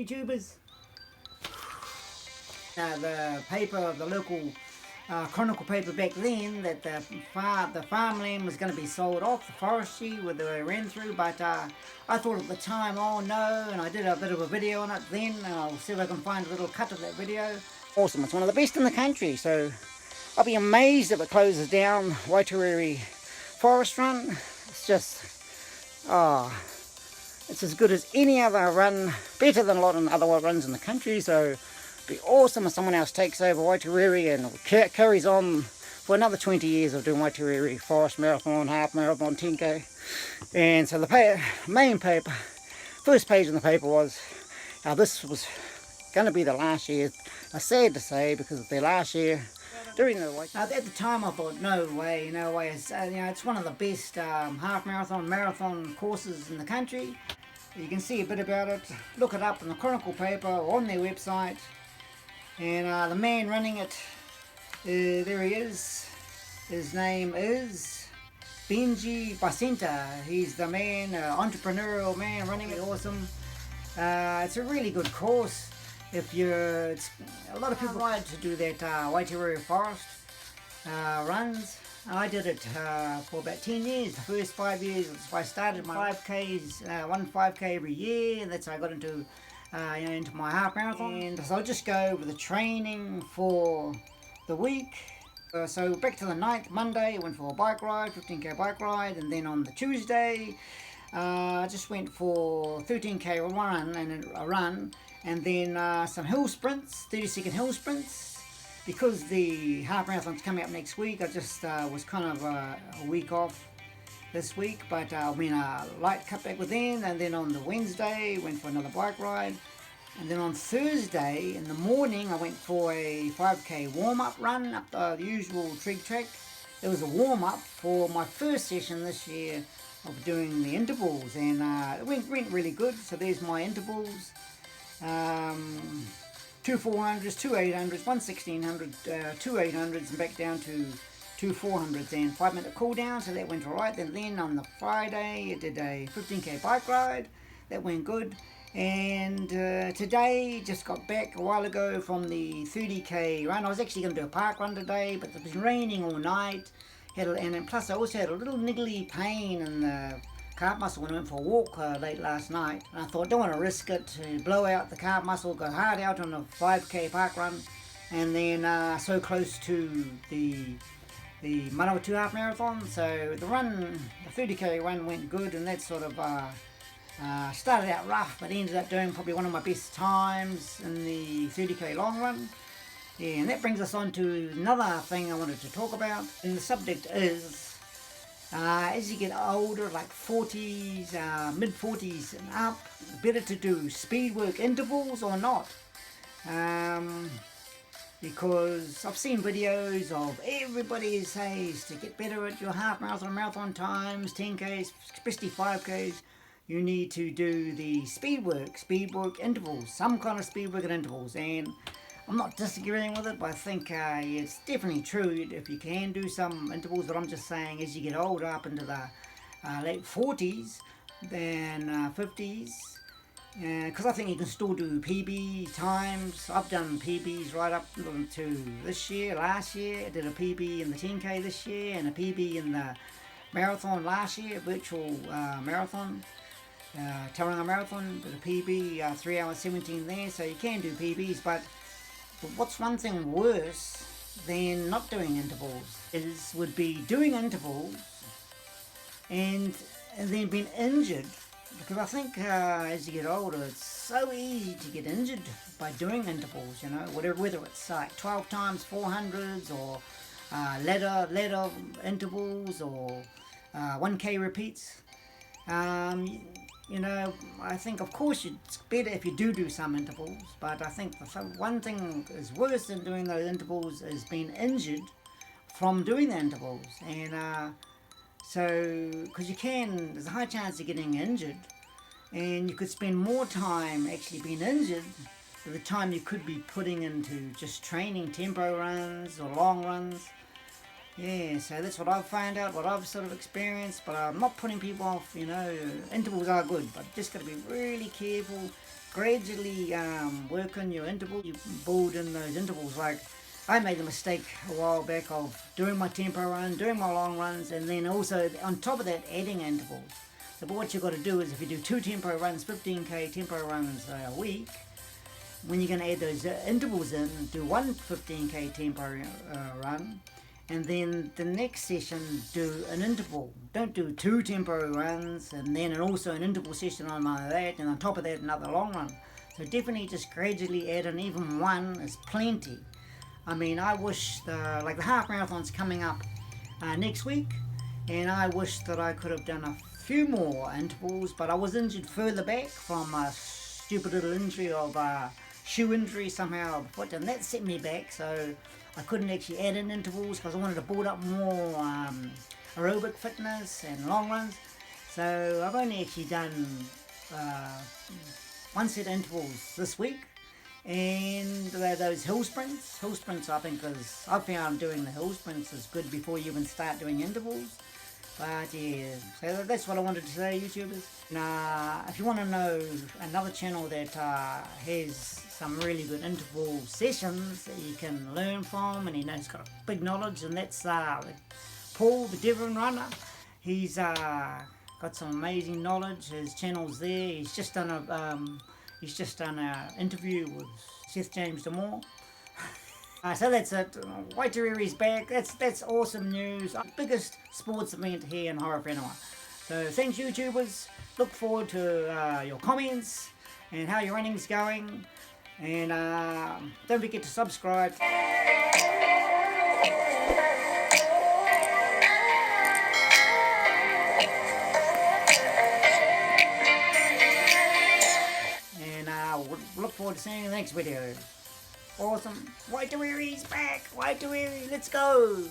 YouTubers. The paper, the local Chronicle paper back then, that the farmland was going to be sold off, the forestry where they ran through, but I thought at the time, oh no, and I did a bit of a video on it then, and I'll see if I can find a little cut of that video. Awesome, it's one of the best in the country, so I'll be amazed if it closes down. Waitarere Forest Run, it's just, it's as good as any other run, better than a lot of other runs in the country, so it'd be awesome if someone else takes over Waitarere and carries on for another 20 years of doing Waitarere Forest Marathon, Half Marathon, 10K. And so the main paper, first page in the paper was how this was going to be the last year. Sad to say, because of their last year during the at the time I thought, no way. It's, it's one of the best half marathon courses in the country. You can see a bit about it, look it up in the Chronicle paper or on their website. And the man running it, there he is. His name is Benji Bacenta. He's the man, entrepreneurial man running it. Awesome. It's a really good course. If you're, a lot of people like to do that Waitarere Forest runs. I did it for about 10 years. The first 5 years I started my 5Ks, one 5K every year, and that's how I got into into my half marathon. And so I'll just go over the training for the week. So back to the 9th, Monday, I went for a bike ride, 15K bike ride, and then on the Tuesday, I just went for 13K run, and then some hill sprints, 30-second hill sprints. Because the half marathon's coming up next week, I just was kind of a week off this week, but I mean a light cutback within, and then on the Wednesday went for another bike ride, and then on Thursday in the morning I went for a 5K warm-up run up the usual trig track. It was a warm-up for my first session this year of doing the intervals, and it went really good. So there's my intervals. 2 400s, 2 800s, 1 1600, 2 800s, and back down to 2 400s, and 5-minute cool down, so that went alright. Then on the Friday I did a 15K bike ride, that went good. And today, just got back a while ago from the 30K run. I was actually going to do a park run today, but it's been raining all night, and plus I also had a little niggly pain in the calf muscle when I went for a walk late last night. And I thought, don't want to risk it to blow out the calf muscle, go hard out on a 5K park run, and then so close to the Manawatu half marathon. So the 30K run went good, and that sort of started out rough, but ended up doing probably one of my best times in the 30K long run. Yeah, and that brings us on to another thing I wanted to talk about, and the subject is as you get older, like 40s, mid-40s and up, better to do speed work intervals or not. Because I've seen videos of everybody says to get better at your half marathon times, 10Ks, especially 5Ks, you need to do the speed work intervals, some kind of speed work at intervals. And I'm not disagreeing with it, but I think it's definitely true if you can do some intervals. But I'm just saying, as you get older, up into the late 40s, then 50s, because I think you can still do PB times. I've done PBs right up to this year. Last year I did a PB in the 10K this year, and a PB in the marathon last year, virtual marathon. Tauranga Marathon, did a PB, 3 hours 17 there, so you can do PBs, but what's one thing worse than not doing intervals would be doing intervals and then being injured, because I think as you get older it's so easy to get injured by doing intervals, whether it's like 12 times 400s or ladder intervals or 1K repeats. I think of course it's better if you do some intervals, but I think one thing is worse than doing those intervals is being injured from doing the intervals. And so, because there's a high chance of getting injured, and you could spend more time actually being injured than the time you could be putting into just training tempo runs or long runs. Yeah, so that's what I've found out, what I've sort of experienced, but I'm not putting people off, you know. Intervals are good, but just got to be really careful. Gradually work on your interval. You build in those intervals. Like, I made the mistake a while back of doing my tempo run, doing my long runs, and then also on top of that adding intervals. So but what you've got to do is if you do 2 tempo runs, 15k tempo runs a week, when you're going to add those intervals in, do one 15k tempo run, and then the next session do an interval. Don't do 2 tempo runs and then also an interval session on that, and on top of that another long run. So definitely just gradually add in. Even one is plenty. I mean, I wish the half marathon's coming up next week, and I wish that I could have done a few more intervals, but I was injured further back from a stupid little injury of shoe injury somehow of the foot, and that set me back, so I couldn't actually add in intervals because I wanted to build up more aerobic fitness and long runs. So I've only actually done one set of intervals this week, and those hill sprints. Hill sprints, I think, is I found doing the hill sprints is good before you even start doing intervals. But yeah, so that's what I wanted to say, YouTubers. If you want to know another channel that has some really good interval sessions that you can learn from, and he's got a big knowledge, and that's Paul, the Devon Runner. He's got some amazing knowledge. His channel's there. He's just done an interview with Seth James Damore. So that's it. Waitarere's back. That's awesome news. Biggest sports event here in Horowhenua. So thanks, YouTubers. Look forward to your comments and how your running's going. And don't forget to subscribe. And look forward to seeing you in the next video. Awesome. Waitarere's back. Waitarere, let's go.